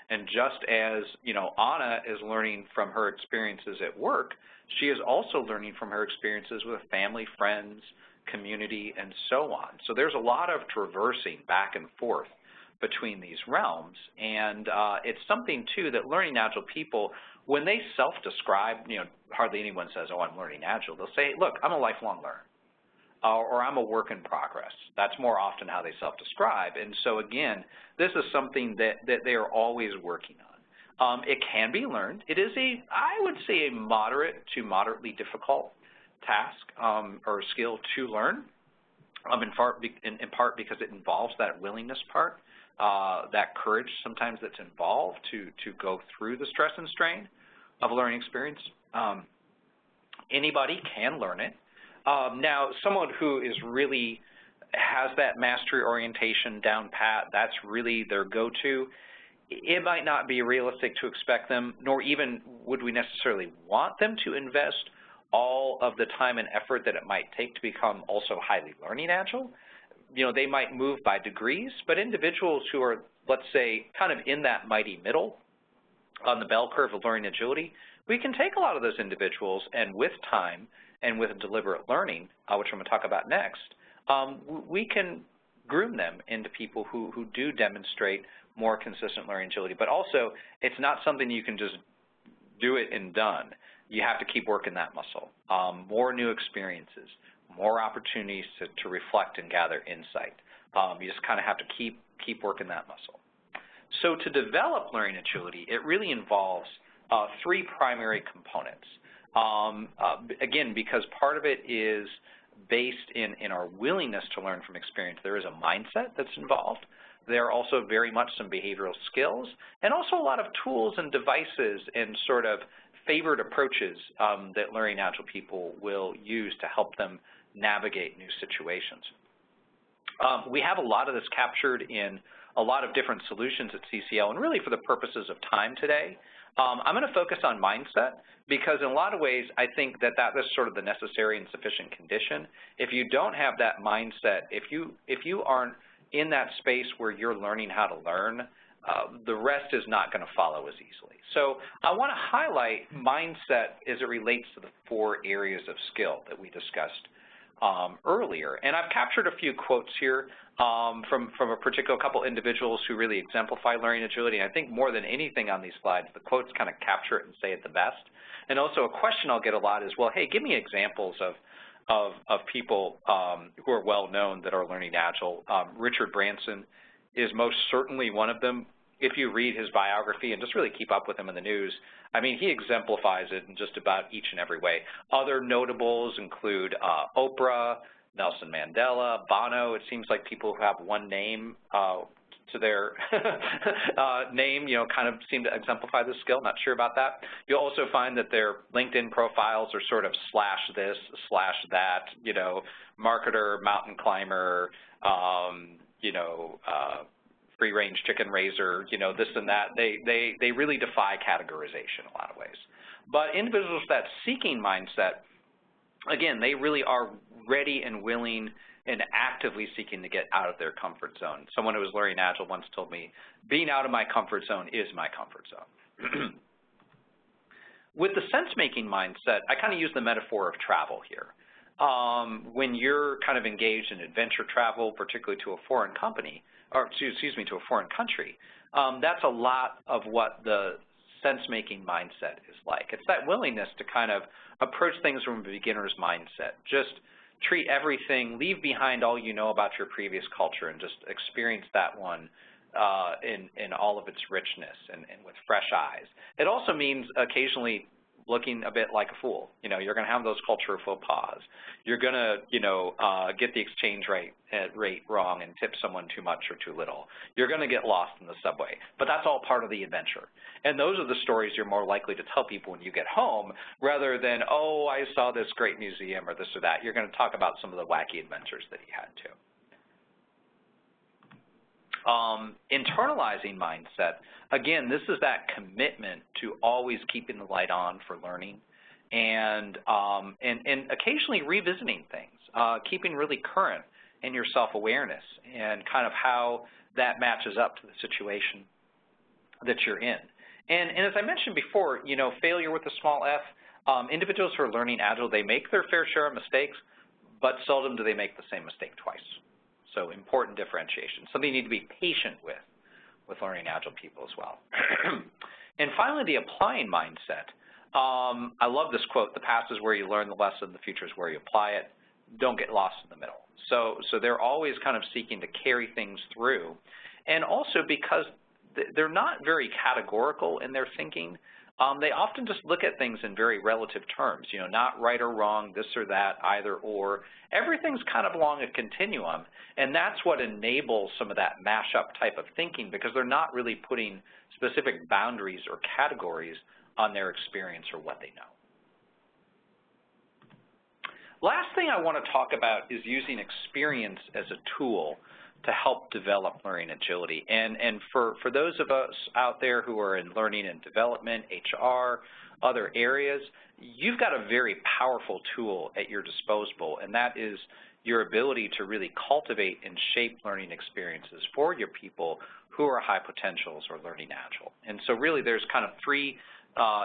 And just as, you know, Anna is learning from her experiences at work, she is also learning from her experiences with family, friends, community, and so on. So there's a lot of traversing back and forth between these realms. And it's something, too, that learning agile people, when they self-describe, you know, hardly anyone says, oh, I'm learning agile. They'll say, look, I'm a lifelong learner. Or I'm a work in progress. That's more often how they self-describe. And so, again, this is something that they are always working on. It can be learned. It is I would say, a moderate to moderately difficult task or skill to learn, in part because it involves that willingness part, that courage sometimes that's involved to go through the stress and strain of a learning experience. Anybody can learn it. Now, someone who is really has that mastery orientation down pat, that's really their go-to. It might not be realistic to expect them, nor even would we necessarily want them to invest all of the time and effort that it might take to become also highly learning agile. You know, they might move by degrees, but individuals who are, let's say, kind of in that mighty middle on the bell curve of learning agility, we can take a lot of those individuals and with time and with deliberate learning, which I'm going to talk about next, we can groom them into people who do demonstrate more consistent learning agility. But also, it's not something you can just do it and done. You have to keep working that muscle. More new experiences, more opportunities to reflect and gather insight. You just kind of have to keep working that muscle. So to develop learning agility, it really involves three primary components. Again, because part of it is based in our willingness to learn from experience, there is a mindset that's involved. There are also very much some behavioral skills and also a lot of tools and devices and sort of favored approaches that learning agile people will use to help them navigate new situations. We have a lot of this captured in a lot of different solutions at CCL, and really for the purposes of time today, I'm going to focus on mindset because in a lot of ways I think that is sort of the necessary and sufficient condition. If you don't have that mindset, if you aren't in that space where you're learning how to learn, the rest is not going to follow as easily. So I want to highlight mindset as it relates to the four areas of skill that we discussed earlier. And I've captured a few quotes here from a particular couple individuals who really exemplify learning agility. And I think more than anything on these slides, the quotes kind of capture it and say it the best. And also a question I'll get a lot is, well, hey, give me examples of people who are well known that are learning agile. Richard Branson is most certainly one of them. If you read his biography and just really keep up with him in the news, I mean, he exemplifies it in just about each and every way. Other notables include Oprah, Nelson Mandela, Bono. It seems like people who have one name to their name, you know, kind of seem to exemplify this skill. Not sure about that. You'll also find that their LinkedIn profiles are sort of slash this, slash that, you know, marketer, mountain climber, you know, free-range chicken raiser, you know, this and that. They really defy categorization in a lot of ways. But individuals with that seeking mindset, again, they really are ready and willing and actively seeking to get out of their comfort zone. Someone who was learning Agile once told me, being out of my comfort zone is my comfort zone. With the sense-making mindset, I kind of use the metaphor of travel here. When you're kind of engaged in adventure travel, particularly to a foreign company, or to a foreign country, that's a lot of what the sense-making mindset is like. It's that willingness to kind of approach things from a beginner's mindset. Just treat everything, leave behind all you know about your previous culture, and just experience that one in all of its richness and with fresh eyes. It also means occasionally looking a bit like a fool. You know, you're going to have those cultural faux pas. You're going to, get the exchange rate wrong and tip someone too much or too little. You're going to get lost in the subway. But that's all part of the adventure. And those are the stories you're more likely to tell people when you get home, rather than, oh, I saw this great museum or this or that. You're going to talk about some of the wacky adventures that you had too. Internalizing mindset, again, this is that commitment to always keeping the light on for learning and occasionally revisiting things, keeping really current in your self-awareness and kind of how that matches up to the situation that you're in. And as I mentioned before, failure with a small f, individuals who are learning Agile, they make their fair share of mistakes, but seldom do they make the same mistake twice. So important differentiation, something you need to be patient with learning Agile people as well. And finally, the applying mindset. I love this quote, the past is where you learn the lesson, the future is where you apply it. Don't get lost in the middle. So they're always kind of seeking to carry things through. And also because they're not very categorical in their thinking, they often just look at things in very relative terms, not right or wrong, this or that, either or. Everything's kind of along a continuum, and that's what enables some of that mashup type of thinking, because they're not really putting specific boundaries or categories on their experience or what they know. Last thing I want to talk about is using experience as a tool to help develop learning agility. And for those of us out there who are in learning and development, HR, other areas, you've got a very powerful tool at your disposal, and that is your ability to really cultivate and shape learning experiences for your people who are high potentials or learning Agile. And so really there's kind of three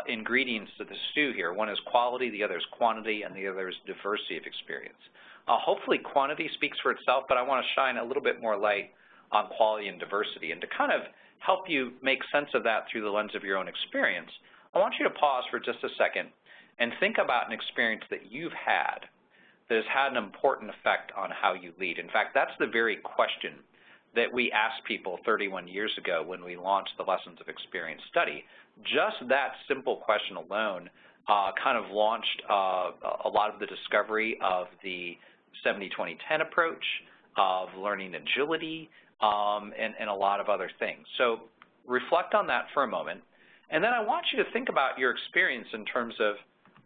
ingredients to the stew here. One is quality, the other is quantity, and the other is diversity of experience. Hopefully quantity speaks for itself, but I want to shine a little bit more light on quality and diversity. And to kind of help you make sense of that through the lens of your own experience, I want you to pause for just a second and think about an experience that you've had that has had an important effect on how you lead. In fact, that's the very question that we asked people 31 years ago when we launched the Lessons of Experience study. Just that simple question alone kind of launched a lot of the discovery of the 70-20-10 approach, of learning agility, and a lot of other things. So reflect on that for a moment, and then I want you to think about your experience in terms of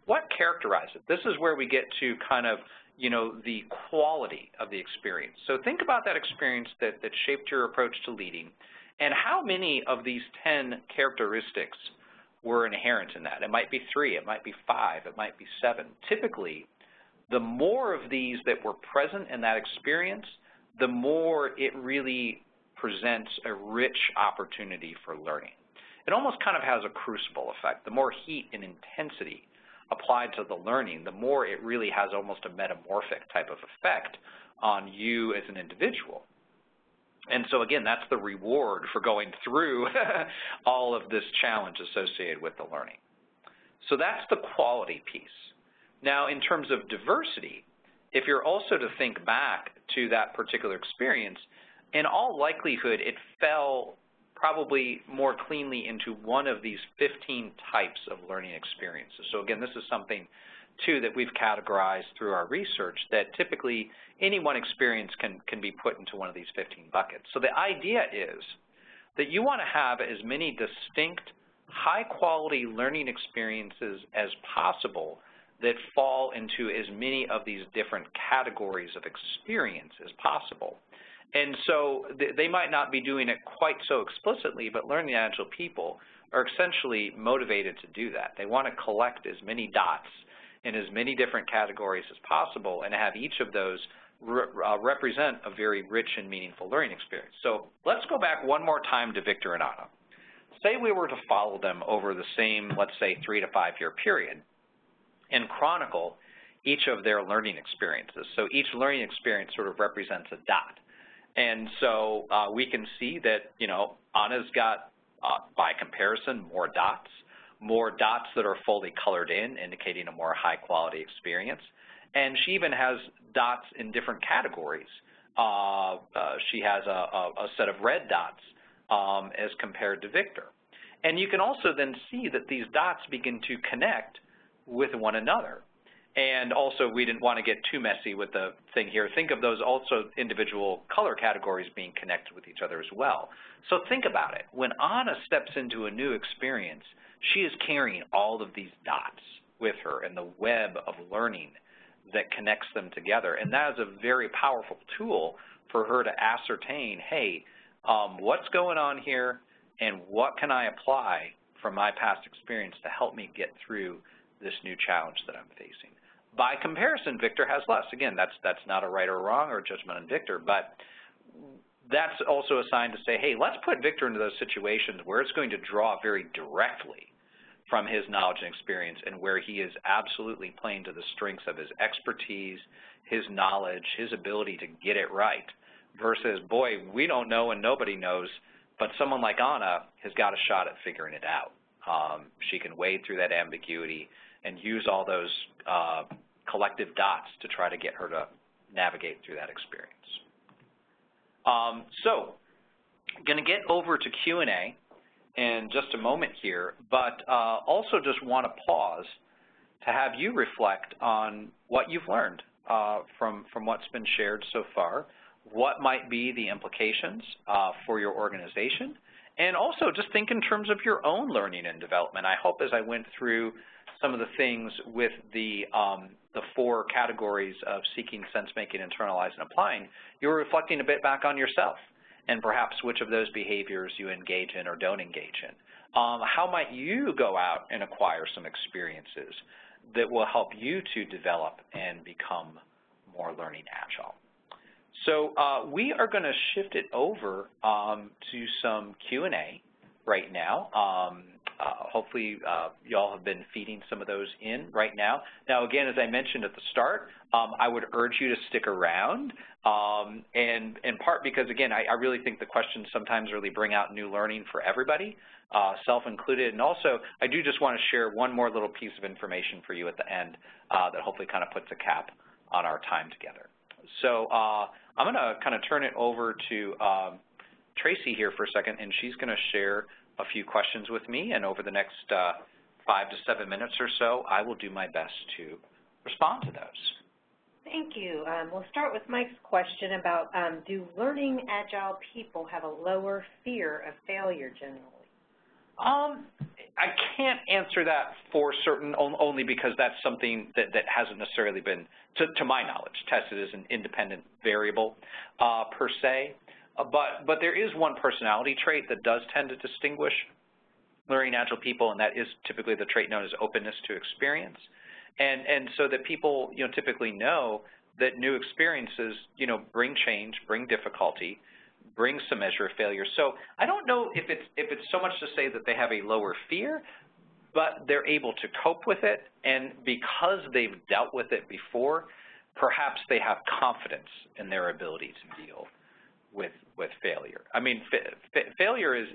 what characterized it. This is where we get to kind of, the quality of the experience. So think about that experience that shaped your approach to leading, and how many of these 10 characteristics were inherent in that. It might be 3, it might be 5, it might be 7. Typically, the more of these that were present in that experience, the more it really presents a rich opportunity for learning. It almost kind of has a crucible effect. The more heat and intensity applied to the learning, the more it really has almost a metamorphic type of effect on you as an individual. And so again, that's the reward for going through all of this challenge associated with the learning. So that's the quality piece. Now, in terms of diversity, if you're also to think back to that particular experience, in all likelihood, it fell probably more cleanly into one of these 15 types of learning experiences. So again, this is something, too, that we've categorized through our research, that typically any one experience can be put into one of these 15 buckets. So the idea is that you want to have as many distinct, high-quality learning experiences as possible that fall into as many of these different categories of experience as possible. And so they might not be doing it quite so explicitly, but learning agile people are essentially motivated to do that. They want to collect as many dots in as many different categories as possible and have each of those represent a very rich and meaningful learning experience. So let's go back one more time to Victor and Anna. Say we were to follow them over the same, let's say, 3 to 5 year period and chronicle each of their learning experiences. So each learning experience sort of represents a dot. And so we can see that, Anna's got, by comparison, more dots that are fully colored in, indicating a more high-quality experience. And she even has dots in different categories. She has a set of red dots as compared to Victor. And you can also then see that these dots begin to connect with one another. And also, we didn't want to get too messy with the thing here. Think of those also individual color categories being connected with each other as well. So think about it. When Anna steps into a new experience, she is carrying all of these dots with her and the web of learning that connects them together. And that is a very powerful tool for her to ascertain, hey, what's going on here and what can I apply from my past experience to help me get through this new challenge that I'm facing. By comparison, Victor has less. Again, that's not a right or wrong or judgment on Victor, but that's also a sign to say, hey, let's put Victor into those situations where it's going to draw very directly from his knowledge and experience and where he is absolutely playing to the strengths of his expertise, his knowledge, his ability to get it right, versus, boy, we don't know and nobody knows, but someone like Anna has got a shot at figuring it out. She can wade through that ambiguity and use all those collective dots to try to get her to navigate through that experience. So I'm going to get over to Q&A in just a moment here, but also just want to pause to have you reflect on what you've learned from what's been shared so far, what might be the implications for your organization, and also just think in terms of your own learning and development. I hope as I went through some of the things with the 4 categories of seeking, sense-making, internalizing, and applying, you're reflecting a bit back on yourself and perhaps which of those behaviors you engage in or don't engage in. How might you go out and acquire some experiences that will help you to develop and become more learning agile? So we are going to shift it over to some Q&A right now. Hopefully you all have been feeding some of those in right now. Now, again, as I mentioned at the start, I would urge you to stick around, and in part because, again, I really think the questions sometimes really bring out new learning for everybody, self-included. And also, I do just want to share one more little piece of information for you at the end that hopefully kind of puts a cap on our time together. So I'm going to kind of turn it over to Tracy here for a second, and she's going to share a few questions with me, and over the next 5 to 7 minutes or so, I will do my best to respond to those. Thank you. We'll start with Mike's question about do learning agile people have a lower fear of failure generally? I can't answer that for certain, only because that's something that hasn't necessarily been, to my knowledge, tested as an independent variable per se. But there is one personality trait that does tend to distinguish learning agile people, and that is typically the trait known as openness to experience. And so that people, typically know that new experiences, bring change, bring difficulty, bring some measure of failure. So I don't know if it's so much to say that they have a lower fear, but they're able to cope with it, and because they've dealt with it before, perhaps they have confidence in their ability to deal with failure. I mean, failure is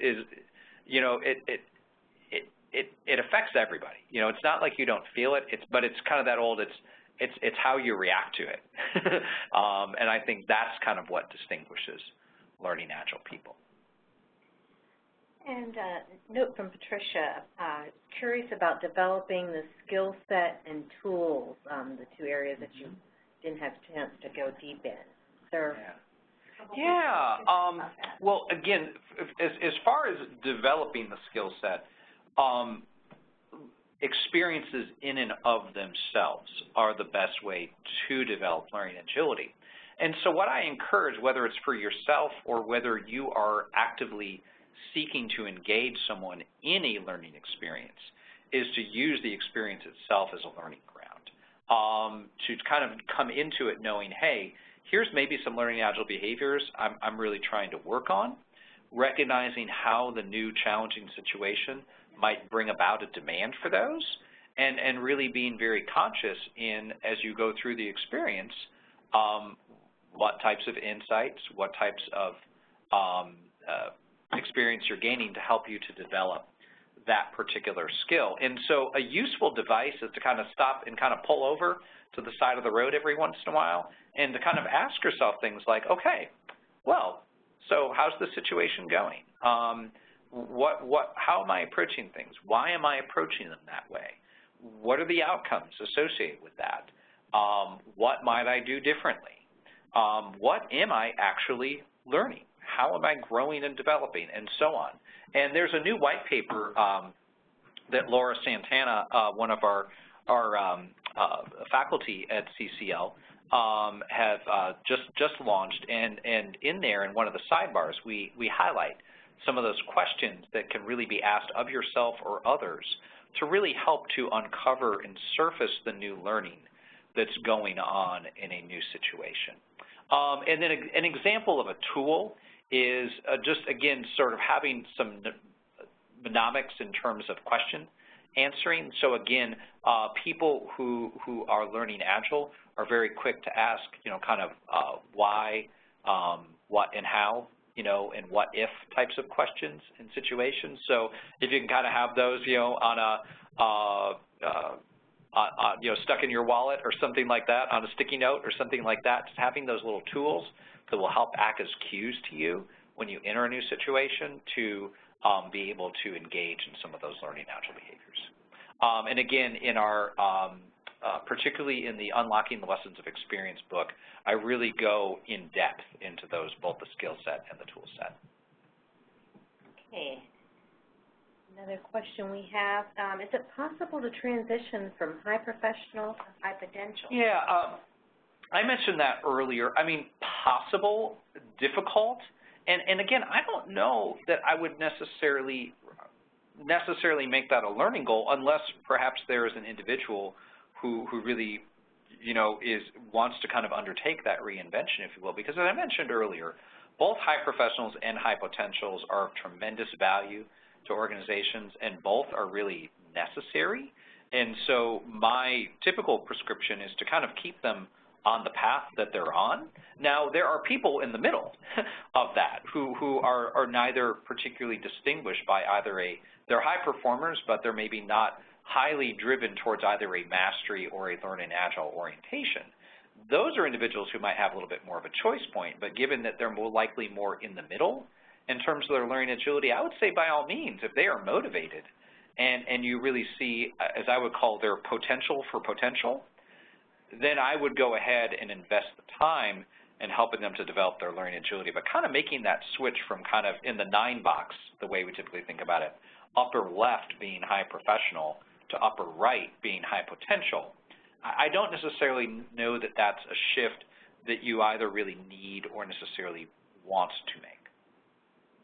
it affects everybody. It's not like you don't feel it. But it's kind of that old. It's how you react to it, and I think that's kind of what distinguishes learning agile people. And note from Patricia, curious about developing the skill set and tools, the 2 areas that you didn't have a chance to go deep in. Yeah. Well, again, as far as developing the skill set, experiences in and of themselves are the best way to develop learning agility. And so what I encourage, whether it's for yourself or whether you are actively seeking to engage someone in a learning experience, is to use the experience itself as a learning ground, to kind of come into it knowing, hey, here's maybe some learning agile behaviors I'm really trying to work on, recognizing how the new challenging situation might bring about a demand for those, and really being very conscious in, as you go through the experience, what types of insights, what types of experience you're gaining to help you to develop that particular skill. And so a useful device is to kind of stop and kind of pull over to the side of the road every once in a while and to kind of ask yourself things like, okay, well, so how's the situation going? How am I approaching things? Why am I approaching them that way? What are the outcomes associated with that? What might I do differently? What am I actually learning? How am I growing and developing, and so on? And there's a new white paper that Laura Santana, one of our faculty at CCL, have just launched, and in there, in one of the sidebars, we highlight some of those questions that can really be asked of yourself or others to really help to uncover and surface the new learning that's going on in a new situation. And then an example of a tool is just, again, sort of having some mnemonics in terms of question answering. So again, people who are learning Agile are very quick to ask, kind of why, what, and how, and what if types of questions and situations. So if you can kind of have those, on a stuck in your wallet or something like that, on a sticky note or something like that, just having those little tools that will help act as cues to you when you enter a new situation to be able to engage in some of those learning Agile behaviors. And again, in our, particularly in the Unlocking the Lessons of Experience book, I really go in depth into those, both the skill set and the tool set. Okay. Another question we have, is it possible to transition from high professional to high potential? Yeah, I mentioned that earlier. I mean, possible, difficult, and again, I don't know that I would necessarily make that a learning goal unless perhaps there is an individual who really, wants to kind of undertake that reinvention, if you will, because as I mentioned earlier, both high professionals and high potentials are of tremendous value to organizations, and both are really necessary. And so my typical prescription is to kind of keep them on the path that they're on. Now, there are people in the middle of that who are neither particularly distinguished by either they're high performers, but they're maybe not highly driven towards either a mastery or a learn and Agile orientation. Those are individuals who might have a little bit more of a choice point, but given that they're more likely more in the middle in terms of their learning agility, I would say by all means, if they are motivated and you really see, as I would call, their potential for potential, then I would go ahead and invest the time in helping them to develop their learning agility, but kind of making that switch from kind of in the 9 box, the way we typically think about it, upper left being high professional to upper right being high potential. I don't necessarily know that that's a shift that you either really need or necessarily want to make.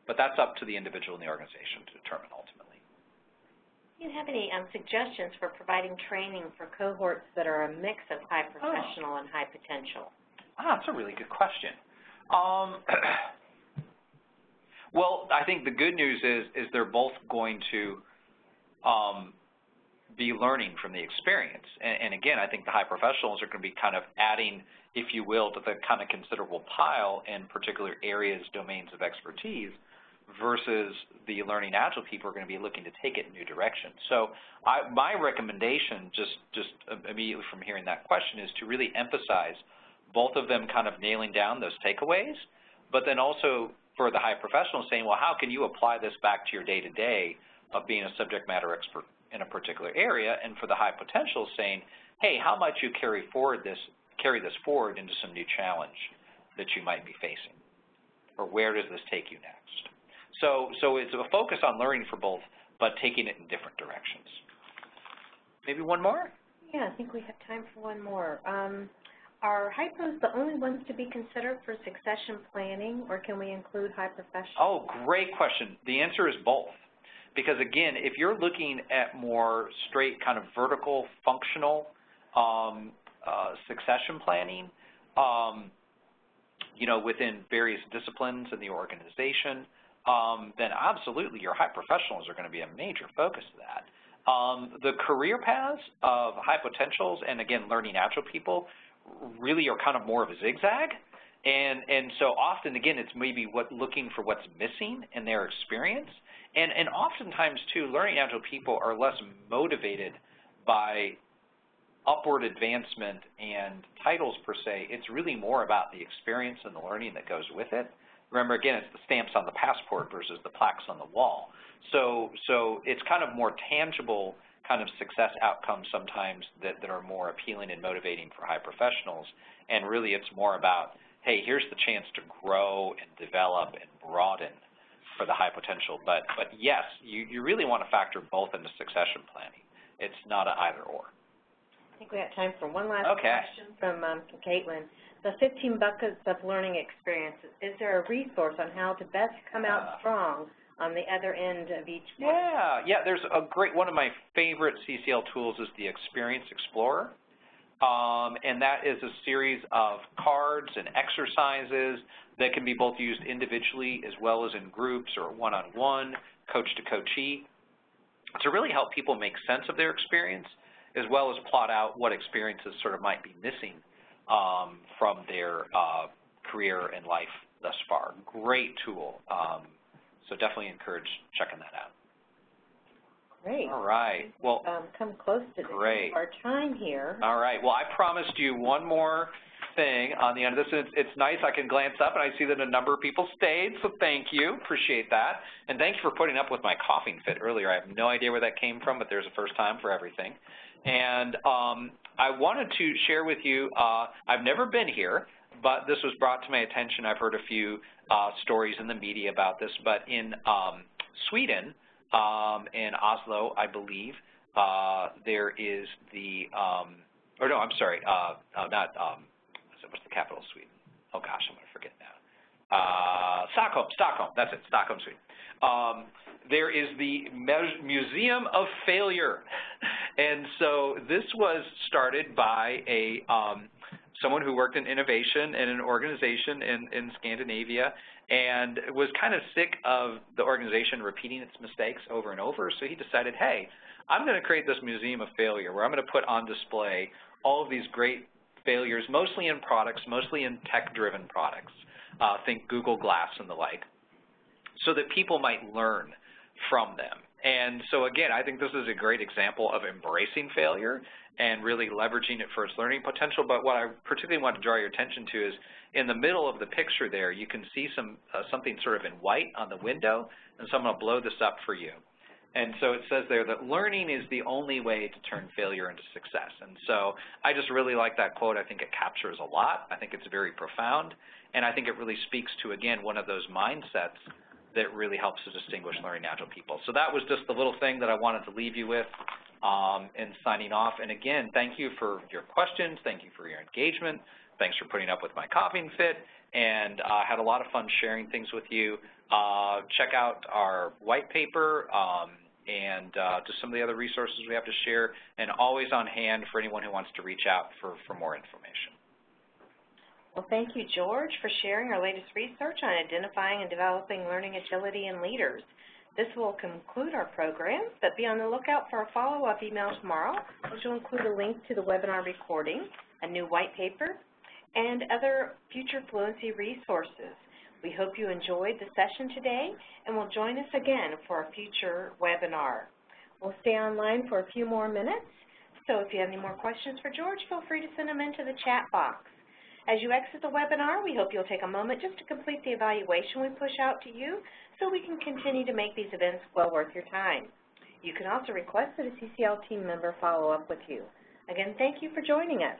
But that's up to the individual in the organization to determine ultimately. Do you have any suggestions for providing training for cohorts that are a mix of high professional and high potential? That's a really good question. Well, I think the good news is they're both going to be learning from the experience. And again, I think the high professionals are going to be kind of adding, if you will, to the kind of considerable pile in particular areas, domains of expertise, versus the learning Agile people are going to be looking to take it in new directions. So my recommendation, just immediately from hearing that question, is to really emphasize both of them kind of nailing down those takeaways, but then also for the high professional saying, well, how can you apply this back to your day-to-day of being a subject matter expert in a particular area? And for the high potential saying, hey, how might you carry this forward into some new challenge that you might be facing? Or where does this take you next? So it's a focus on learning for both, but taking it in different directions. Maybe one more? Yeah, I think we have time for one more. Are hypos the only ones to be considered for succession planning, or can we include high professionals? Oh, great question. The answer is both. Because again, if you're looking at more straight kind of vertical functional succession planning, you know, within various disciplines in the organization, then absolutely your high professionals are going to be a major focus of that. The career paths of high potentials and, again, learning agile people really are kind of more of a zigzag. And so often, again, it's maybe looking for what's missing in their experience. And oftentimes, too, learning agile people are less motivated by upward advancement and titles per se. It's really more about the experience and the learning that goes with it. Remember, again, it's the stamps on the passport versus the plaques on the wall. So it's kind of more tangible kind of success outcomes sometimes that are more appealing and motivating for high professionals. And really it's more about, hey, here's the chance to grow and develop and broaden for the high potential. But yes, you really want to factor both into succession planning. It's not an either or. I think we have time for one last question from Caitlin. The 15 buckets of learning experiences, is there a resource on how to best come out strong on the other end of each one? Yeah, there's a great, one of my favorite CCL tools is the Experience Explorer. And that is a series of cards and exercises that can be both used individually as well as in groups or one-on-one, coach to coachee, to really help people make sense of their experience as well as plot out what experiences sort of might be missing from their career and life thus far. Great tool. So definitely encourage checking that out. Great. All right. Well, come close to our time here. All right. Well, I promised you one more thing on the end of this. It's nice. I can glance up, and I see that a number of people stayed, so thank you. Appreciate that. And thank you for putting up with my coughing fit earlier. I have no idea where that came from, but there's a first time for everything. And I wanted to share with you, I've never been here, but this was brought to my attention. I've heard a few stories in the media about this, but in Sweden, in Oslo, I believe, there is the, or no, I'm sorry, what's the capital of Sweden? Oh gosh, I'm going to forget now. Stockholm, that's it, Stockholm, Sweden. There is the Museum of Failure. And so this was started by someone who worked in innovation in an organization in Scandinavia and was kind of sick of the organization repeating its mistakes over and over. So he decided, hey, I'm going to create this Museum of Failure where I'm going to put on display all of these great failures, mostly in products, mostly in tech-driven products. Think Google Glass and the like, so that people might learn from them. And so again, I think this is a great example of embracing failure and really leveraging it for its learning potential. But what I particularly want to draw your attention to is in the middle of the picture there, you can see something sort of in white on the window, and so I'm going to blow this up for you. And so it says there that learning is the only way to turn failure into success. And so I just really like that quote. I think it captures a lot. I think it's very profound. And I think it really speaks to, again, one of those mindsets that really helps to distinguish learning agile people. So that was just the little thing that I wanted to leave you with in signing off. And again, thank you for your questions. Thank you for your engagement. Thanks for putting up with my coughing fit. And I had a lot of fun sharing things with you. Check out our white paper and just some of the other resources we have to share, and always on hand for anyone who wants to reach out for more information. Well, thank you, George, for sharing our latest research on identifying and developing learning agility in leaders. This will conclude our program, but be on the lookout for a follow-up email tomorrow, which will include a link to the webinar recording, a new white paper, and other future Fluency resources. We hope you enjoyed the session today and will join us again for a future webinar. We'll stay online for a few more minutes, so if you have any more questions for George, feel free to send them into the chat box. As you exit the webinar, we hope you'll take a moment just to complete the evaluation we push out to you so we can continue to make these events well worth your time. You can also request that a CCL team member follow up with you. Again, thank you for joining us.